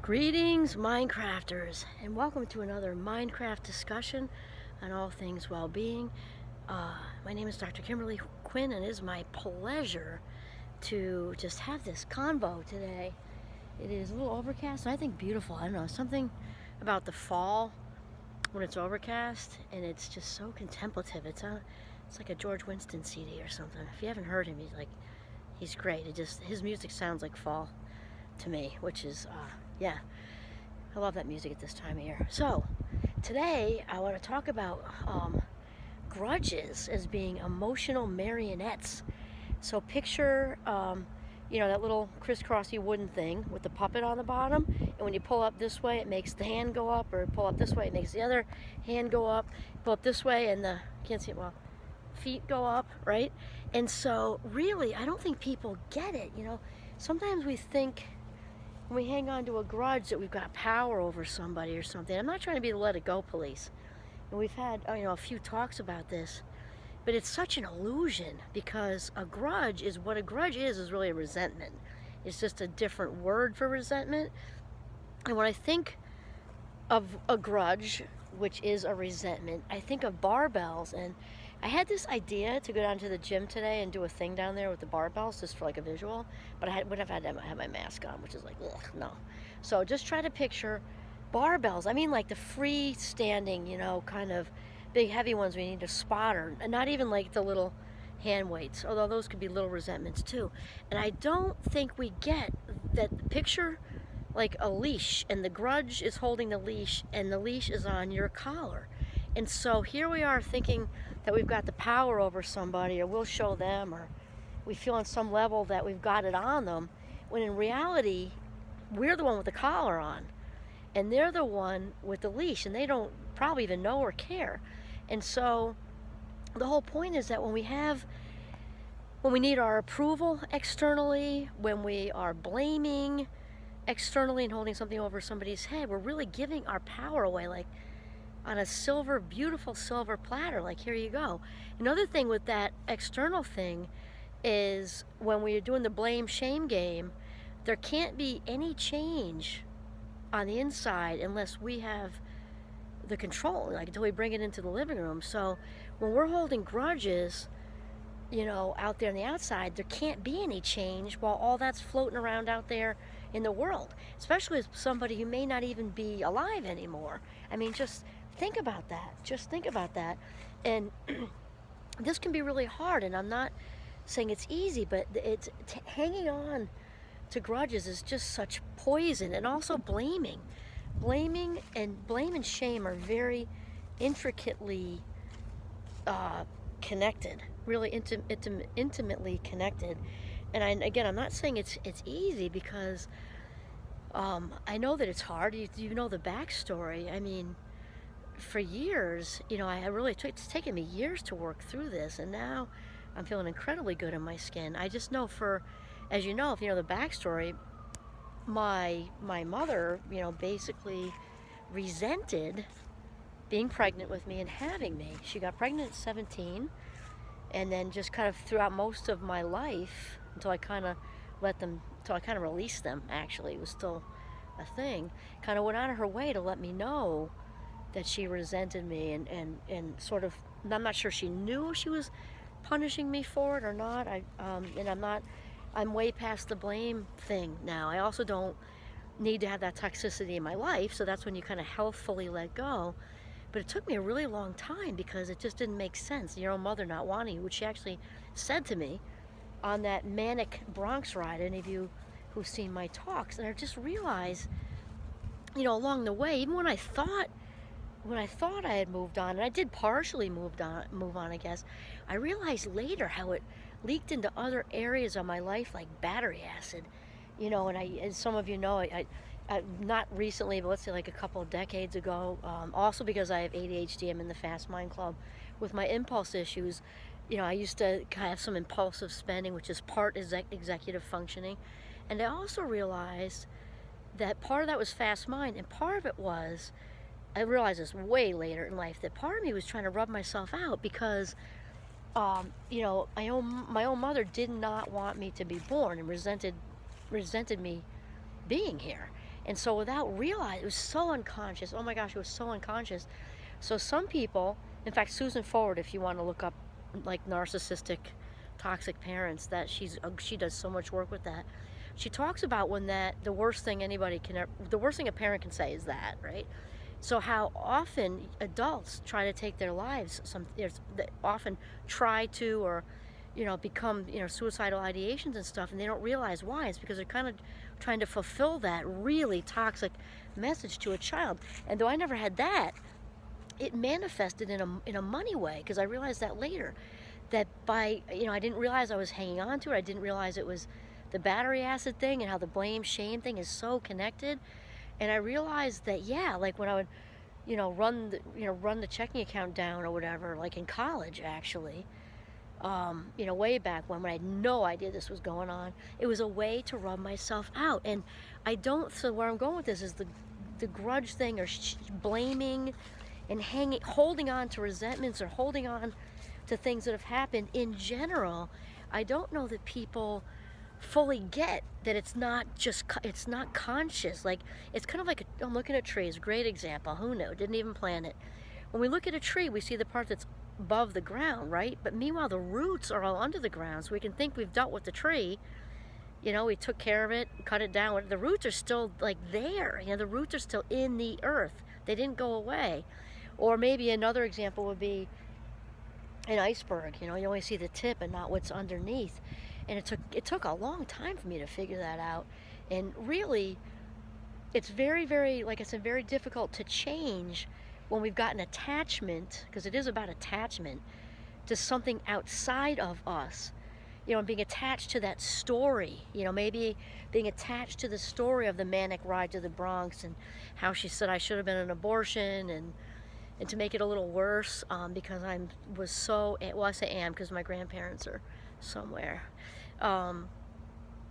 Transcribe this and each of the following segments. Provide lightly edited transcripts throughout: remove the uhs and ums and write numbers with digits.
Greetings, Minecrafters, and welcome to another Minecraft discussion on all things well-being. My name is Dr. Kimberly Quinn, and it is my pleasure to just have this convo today. It is a little overcast, and I think beautiful. I don't know, something about the fall when it's overcast, and it's just so contemplative. It's like a George Winston CD or something. If you haven't heard him, he's great. His music sounds like fall to me, which is yeah, I love that music at this time of year. So today I want to talk about grudges as being emotional marionettes. So picture that little crisscrossy wooden thing with the puppet on the bottom, and when you pull up this way it makes the hand go up, or pull up this way it makes the other hand go up, pull up this way and the can't see it well, feet go up, right? And so really I don't think people get it. Sometimes we think when we hang on to a grudge that we've got power over somebody or something. I'm not trying to be the let it go police, and we've had a few talks about this, but it's such an illusion, because a grudge is really a resentment. It's just a different word for resentment. And when I think of a grudge, which is a resentment, I think of barbells. And I had this idea to go down to the gym today and do a thing down there with the barbells, just for like a visual, but I would have had to have my mask on, which is like, ugh, no. So just try to picture barbells. I mean, like the freestanding, kind of big heavy ones we need to spot, or not even like the little hand weights, although those could be little resentments too. And I don't think we get that picture, like a leash, and the grudge is holding the leash, and the leash is on your collar. And so here we are thinking that we've got the power over somebody, or we'll show them, or we feel on some level that we've got it on them, when in reality we're the one with the collar on and they're the one with the leash, and they don't probably even know or care. And so the whole point is that when we need our approval externally, when we are blaming externally and holding something over somebody's head, we're really giving our power away, like on a beautiful silver platter, like, here you go. Another thing with that external thing is when we're doing the blame shame game, there can't be any change on the inside unless we have the control, like until we bring it into the living room. So when we're holding grudges, out there on the outside, there can't be any change while all that's floating around out there in the world, especially as somebody who may not even be alive anymore. I mean, just think about that. And this can be really hard, and I'm not saying it's easy, but hanging on to grudges is just such poison. And also blaming and shame are very intricately connected, really intimately connected. And I'm not saying it's easy, because I know that it's hard. You know the backstory. I mean, for years, it's taken me years to work through this, and now I'm feeling incredibly good in my skin. I just know, as you know, if you know the backstory, my mother, basically resented being pregnant with me and having me. She got pregnant at 17, and then just kind of throughout most of my life, until I kind of released them, actually, it was still a thing, kind of went out of her way to let me know that she resented me, and sort of, I'm not sure she knew she was punishing me for it or not. I'm way past the blame thing now. I also don't need to have that toxicity in my life, so that's when you kind of healthfully let go. But it took me a really long time, because it just didn't make sense. Your own mother not wanting you, which she actually said to me on that manic Bronx ride, any of you who've seen my talks. And I just realized, along the way, even when I thought I had moved on, and I did partially move on, I guess, I realized later how it leaked into other areas of my life, like battery acid. And some of you know, I not recently, but let's say like a couple of decades ago, also because I have ADHD, I'm in the Fast Mind Club. With my impulse issues, I used to have some impulsive spending, which is part executive functioning. And I also realized that part of that was fast mind, and part of it was, I realized this way later in life, that part of me was trying to rub myself out, because my own mother did not want me to be born, and resented me being here. And so without realizing, it was so unconscious. Oh my gosh, it was so unconscious. So some people, in fact, Susan Forward, if you want to look up like narcissistic, toxic parents, that she does so much work with that. She talks about when the worst thing the worst thing a parent can say is that, right? So how often adults try to take their lives, they often try to, or become suicidal ideations and stuff, and they don't realize why. It's because they're kind of trying to fulfill that really toxic message to a child. And though I never had that, it manifested in a money way, because I realized that later, that by I didn't realize I was hanging on to it. I didn't realize it was the battery acid thing, and how the blame shame thing is so connected. And I realized that, yeah, like when I would run the checking account down or whatever, like in college actually, way back when I had no idea this was going on, it was a way to rub myself out. And so where I'm going with this is the grudge thing, or blaming and holding on to resentments, or holding on to things that have happened in general. I don't know that people fully get that it's not conscious. Like, it's kind of like I'm looking at trees. Great example. Who knew? Didn't even plan it. When we look at a tree, we see the part that's above the ground, right? But meanwhile, the roots are all under the ground, so we can think we've dealt with the tree. We took care of it, cut it down. The roots are still like there. The roots are still in the earth. They didn't go away. Or maybe another example would be an iceberg. You only see the tip and not what's underneath. And it took a long time for me to figure that out. And really, it's very, very, like I said, very difficult to change when we've got an attachment, because it is about attachment, to something outside of us. And being attached to that story, maybe being attached to the story of the manic ride to the Bronx, and how she said I should have been an abortion, and to make it a little worse, because I say am, because my grandparents are somewhere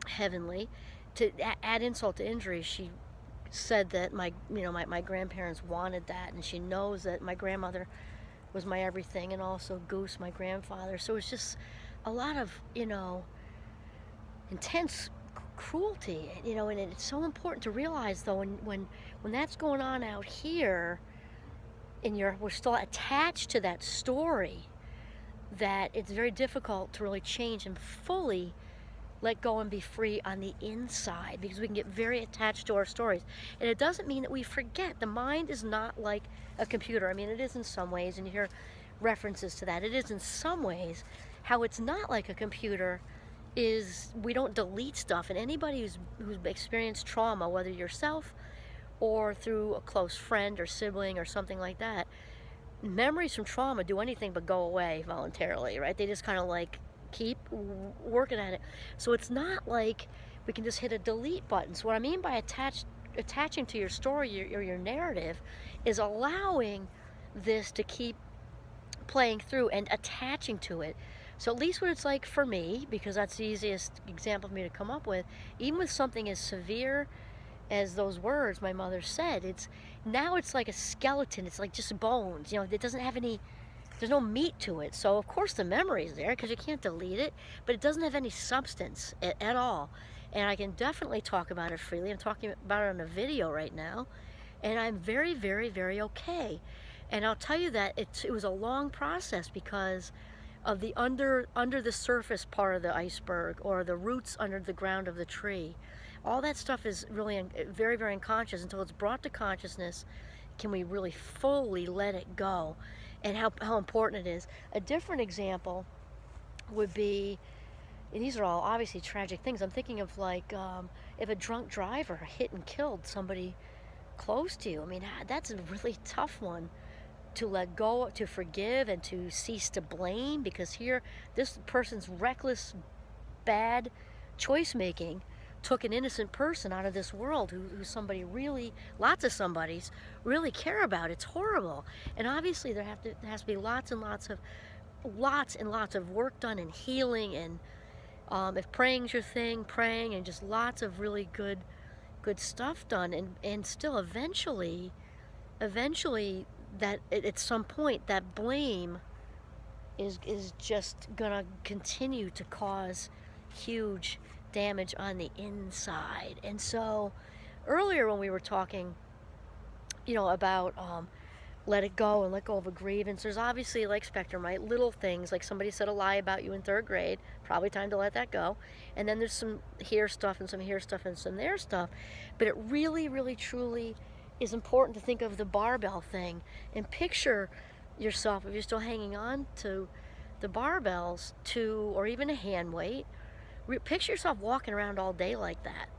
heavenly. To add insult to injury, she said that my grandparents wanted that, and she knows that my grandmother was my everything, and also Goose, my grandfather. So it's just a lot of intense cruelty, and it's so important to realize, though, when that's going on out here, and we're still attached to that story, that it's very difficult to really change and fully let go and be free on the inside, because we can get very attached to our stories. And it doesn't mean that we forget. The mind is not like a computer. I mean, it is in some ways, and you hear references to that. It is in some ways. How it's not like a computer is we don't delete stuff. And anybody who's experienced trauma, whether yourself or through a close friend or sibling or something like that, memories from trauma do anything but go away voluntarily, right? They just kind of like keep working at it. So it's not like we can just hit a delete button. So what I mean by attaching to your story or your narrative is allowing this to keep playing through and attaching to it. So at least what it's like for me, because that's the easiest example for me to come up with, even with something as severe as those words my mother said, it's like a skeleton. It's like just bones. It doesn't have there's no meat to it. So of course the memory is there, because you can't delete it, but it doesn't have any substance at all. And I can definitely talk about it freely. I'm talking about it on a video right now, and I'm very, very, very okay. And I'll tell you that it was a long process, because of the under the surface part of the iceberg, or the roots under the ground of the tree. All that stuff is really very, very unconscious. Until it's brought to consciousness, can we really fully let it go, and how important it is. A different example would be, and these are all obviously tragic things. I'm thinking of like if a drunk driver hit and killed somebody close to you. I mean, that's a really tough one to let go, to forgive, and to cease to blame, because here this person's reckless, bad choice making took an innocent person out of this world who somebody really, lots of somebodies really care about. It's horrible. And obviously there has to be lots and lots of work done, and healing, and if praying's your thing, praying, and just lots of really good stuff done, and still eventually that at some point that blame is just gonna continue to cause huge damage on the inside. And so earlier when we were talking, about let it go and let go of a grievance. There's obviously like spectrum, right? Little things like somebody said a lie about you in 3rd grade, probably time to let that go. And then there's some here stuff and some here stuff and some there stuff. But it really, really, truly is important to think of the barbell thing and picture yourself, if you're still hanging on to the barbells, or even a hand weight, picture yourself walking around all day like that,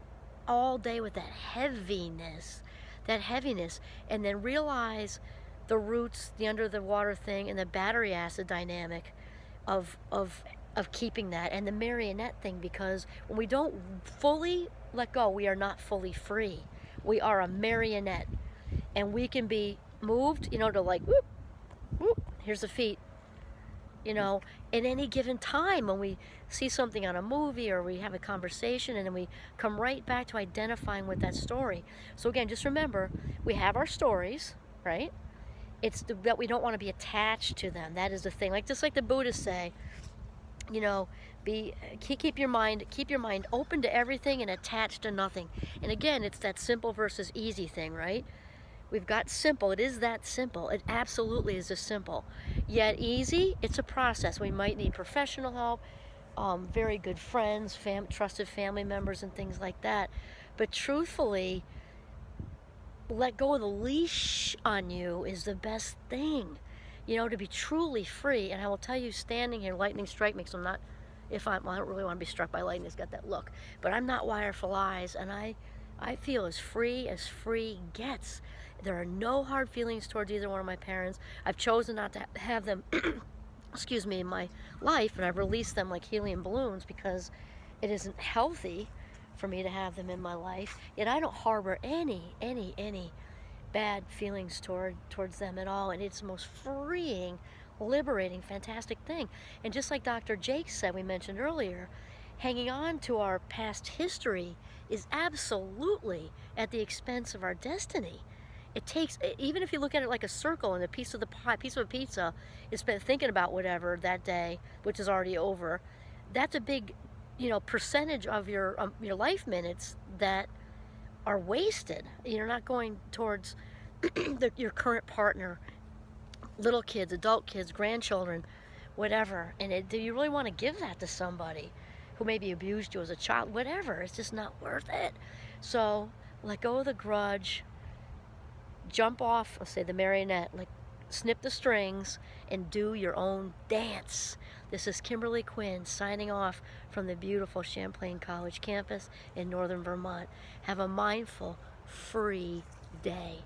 all day with that heaviness, and then realize the roots, the under the water thing, and the battery acid dynamic of keeping that, and the marionette thing, because when we don't fully let go, we are not fully free. We are a marionette, and we can be moved, to like whoop, whoop, here's the feet, at any given time when we see something on a movie or we have a conversation, and then we come right back to identifying with that story. So again, just remember, we have our stories, right? It's that we don't want to be attached to them. That is the thing. Just like the Buddhists say, keep your mind open to everything and attached to nothing. And again, it's that simple versus easy thing, right? We've got simple. It is that simple. It absolutely is as simple. Yet easy, it's a process. We might need professional help, very good friends, trusted family members, and things like that. But truthfully, let go of the leash on you is the best thing, to be truly free. And I will tell you, standing here, lightning strike me, so I don't really want to be struck by lightning. It's got that look. But I'm not wire for lies, and I feel as free gets. There are no hard feelings towards either one of my parents. I've chosen not to have them, excuse me, in my life, and I've released them like helium balloons because it isn't healthy for me to have them in my life. Yet I don't harbor any bad feelings towards them at all, and it's the most freeing, liberating, fantastic thing. And just like Dr. Jake said, we mentioned earlier, hanging on to our past history is absolutely at the expense of our destiny. It takes, even if you look at it like a circle, and a piece of a pizza is spent thinking about whatever that day, which is already over, that's a big, percentage of your life minutes that are wasted. You're not going towards your current partner, little kids, adult kids, grandchildren, whatever. And do you really want to give that to somebody who maybe abused you as a child? Whatever. It's just not worth it. So let go of the grudge. Jump off, let's say the marionette, snip the strings and do your own dance. This is Kimberly Quinn signing off from the beautiful Champlain College campus in northern Vermont. Have a mindful, free day.